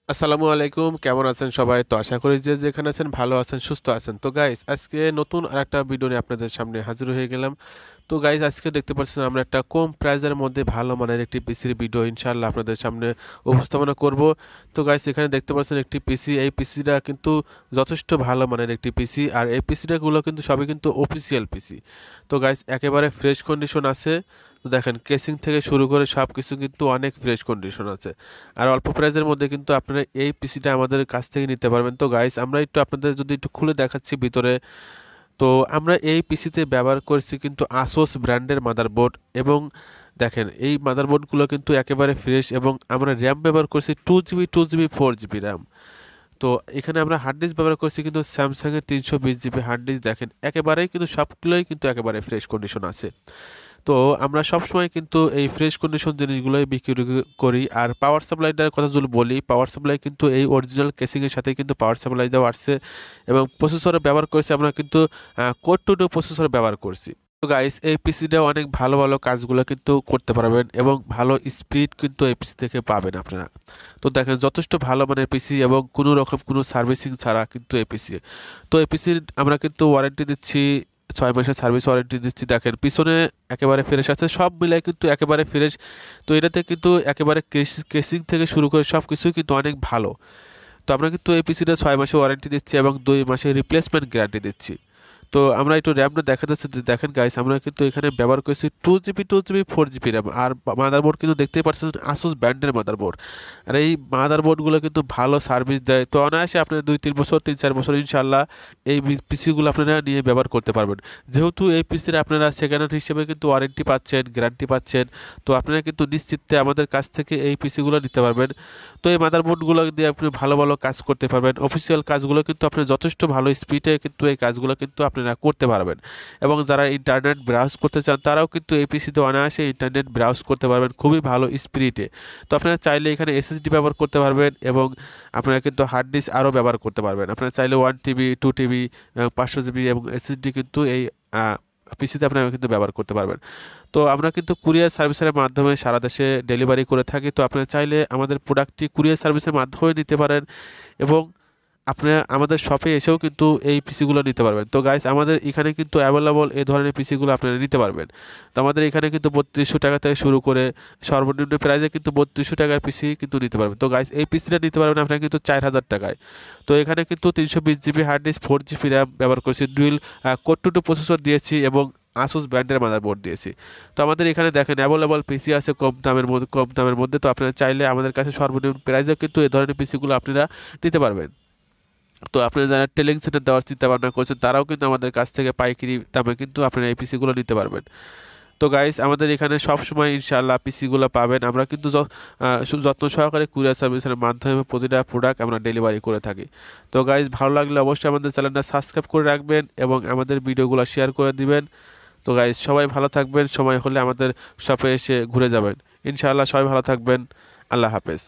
আসসালামু আলাইকুম, কেমন আছেন সবাই? তো আশা করি যে যেখানে আছেন ভালো আছেন, সুস্থ আছেন। তো গাইস, আজকে নতুন আরেকটা ভিডিও নিয়ে আপনাদের সামনে হাজির হয়ে গেলাম। তো গাইস, আজকে দেখতে পাচ্ছেন আমরা একটা কম প্রাইজের মধ্যে ভালো মানের একটি পিসির ভিডিও ইনশাআল্লাহ আপনাদের সামনে উপস্থাপনা করব। তো গাইস, এখানে দেখতে পাচ্ছেন একটি পিসি। এই পিসিটা কিন্তু যথেষ্ট ভালো মানের একটি পিসি, আর এই পিসিটাগুলো কিন্তু সবই কিন্তু অফিসিয়াল পিসি। তো গাইস, একেবারে ফ্রেশ কন্ডিশন আছে। তো দেখেন, কেসিং থেকে শুরু করে সব কিছু কিন্তু অনেক ফ্রেশ কন্ডিশন আছে, আর অল্প প্রাইজের মধ্যে কিন্তু আপনারা এই পিসিটা আমাদের কাছ থেকে নিতে পারবেন। তো গাইস, আমরা একটু আপনাদের যদি একটু খুলে দেখাচ্ছি ভিতরে। তো আমরা এই পিসিতে ব্যবহার করছি কিন্তু আসোস ব্র্যান্ডের মাদারবোর্ড, এবং দেখেন এই মাদারবোর্ডগুলো কিন্তু একেবারে ফ্রেশ, এবং আমরা র্যাম ব্যবহার করছি 2GB 4GB র্যাম। তো এখানে আমরা হার্ড ডিস্ক ব্যবহার করছি কিন্তু স্যামসাংয়ের 320GB হার্ড ডিস্ক। দেখেন একেবারেই কিন্তু সবগুলোই কিন্তু একেবারে ফ্রেশ কন্ডিশন আছে। তো আমরা সবসময় কিন্তু এই ফ্রেশ কন্ডিশন জিনিসগুলোই বিক্রি করি। আর পাওয়ার সাপ্লাইটার কথা যদি বলি, পাওয়ার সাপ্লাই কিন্তু এই অরিজিনাল কেসিংয়ের সাথে কিন্তু পাওয়ার সাপ্লাই দেওয়া আসছে, এবং প্রসেসরে ব্যবহার করছি আমরা কিন্তু কোড টু টু প্রসেসর ব্যবহার করছি। তো গাইস, এই পিসিটা অনেক ভালো ভালো কাজগুলো কিন্তু করতে পারবেন, এবং ভালো স্পিড কিন্তু এই পিসি থেকে পাবেন আপনারা। তো দেখেন, যথেষ্ট ভালো মানের পিসি, এবং কোনো রকম কোনো সার্ভিসিং ছাড়া কিন্তু এই পিসি। তো এই পিসির আমরা কিন্তু ওয়ারেন্টি দিচ্ছি, 6 মাসের সার্ভিস ওয়ারেন্টি দিচ্ছি। দেখেন পিছনে একেবারে ফ্রেশ আছে, সব মিলাই কিন্তু একেবারে ফ্রেশ। তো এটাতে কিন্তু একেবারে কেসিং থেকে শুরু করে সব কিছুই কিন্তু অনেক ভালো। তো আমরা কিন্তু এই পিসিটা 6 মাসের ওয়ারেন্টি দিচ্ছি, এবং 2 মাসের রিপ্লেসমেন্ট গ্যারান্টি দিচ্ছি। তো আমরা একটু র্যামটা দেখা যাচ্ছে যে, দেখেন গাইস, আমরা কিন্তু এখানে ব্যবহার করেছি 2GB 4GB র্যাম। আর মাদারবোর্ড কিন্তু দেখতেই পাচ্ছেন আসুস ব্র্যান্ডের মাদারবোর্ড। আর এই মাদারবোর্ডগুলো কিন্তু ভালো সার্ভিস দেয়। তো অনায়াসে আপনার 2-3 বছর 3-4 বছর ইনশাল্লাহ এই পিসিগুলো আপনারা নিয়ে ব্যবহার করতে পারবেন। যেহেতু এই পিসির আপনারা সেকেন্ড হ্যান্ড হিসেবে কিন্তু ওয়ারেন্টি পাচ্ছেন, গ্যারান্টি পাচ্ছেন। তো আপনারা কিন্তু নিশ্চিন্তে আমাদের কাছ থেকে এই পিসিগুলো নিতে পারবেন। তো এই মাদারবোর্ডগুলো দিয়ে আপনি ভালো ভালো কাজ করতে পারবেন। অফিসিয়াল কাজগুলো কিন্তু আপনি যথেষ্ট ভালো স্পিডে কিন্তু এই কাজগুলো কিন্তু আপনারা করতে পারবেন। এবং যারা ইন্টারনেট ব্রাউজ করতে চান তারাও কিন্তু এই পিসিতে অনায়াসে ইন্টারনেট ব্রাউজ করতে পারবেন খুবই ভালো স্পিডে। তো আপনারা চাইলে এখানে এসএসডি ব্যবহার করতে পারবেন, এবং আপনারা কিন্তু হার্ড ডিস্ক আরও ব্যবহার করতে পারবেন। আপনারা চাইলে 1TB 2TB 500GB এবং এসএসডি কিন্তু এই পিসিতে আপনারা কিন্তু ব্যবহার করতে পারবেন। তো আমরা কিন্তু কুরিয়ার সার্ভিসের মাধ্যমে সারা দেশে ডেলিভারি করে থাকি। তো আপনারা চাইলে আমাদের প্রোডাক্টটি কুরিয়ার সার্ভিসের মাধ্যমে নিতে পারেন, এবং আপনারা আমাদের শপে এসেও কিন্তু এই পিসিগুলো নিতে পারবেন। তো গাইস, আমাদের এখানে কিন্তু অ্যাভেলেবল এই ধরনের পিসিগুলো আপনারা নিতে পারবেন। তো আমাদের এখানে কিন্তু 3200 টাকা থেকে শুরু করে সর্বনিম্ন প্রাইসে কিন্তু 3200 টাকার পিসি কিন্তু নিতে পারবেন। তো গাইস, এই পিসিটা নিতে পারবেন আপনারা কিন্তু 4000 টাকায়। তো এখানে কিন্তু 320GB hard disk 4GB RAM ব্যবহার করেছি, dual core two two processor দিয়েছি, এবং আসুস ব্র্যান্ডের মাদারবোর্ড দিয়েছি। তো আমাদের এখানে দেখেন অ্যাভেলেবল পিসি আছে কম দামের মধ্যে। তো আপনারা চাইলে আমাদের কাছে সর্বনিম্ন প্রাইসেও কিন্তু এই ধরনের পিসিগুলো আপনারা নিতে পারবেন। তো আপনারা যারা টেলিং সেন্টার দেওয়ার চিন্তা ভাবনা করছেন তারাও কিন্তু আমাদের কাছ থেকে পাইকারি দামে কিন্তু আপনারা এই পিসিগুলো নিতে পারবেন। তো গাইস, আমাদের এখানে সব সময় ইনশাআল্লাহ পিসিগুলো পাবেন। আমরা কিন্তু যত্ন সহকারে কুরিয়ার সার্ভিসের মাধ্যমে প্রতিটা প্রোডাক্ট আমরা ডেলিভারি করে থাকি। তো গাইস, ভালো লাগলে অবশ্যই আমাদের চ্যানেলটা সাবস্ক্রাইব করে রাখবেন, এবং আমাদের ভিডিওগুলো শেয়ার করে দিবেন। তো গাইস, সবাই ভালো থাকবেন, সময় হলে আমাদের শপে এসে ঘুরে যাবেন। ইনশাআল্লাহ সবাই ভালো থাকবেন। আল্লাহ হাফেজ।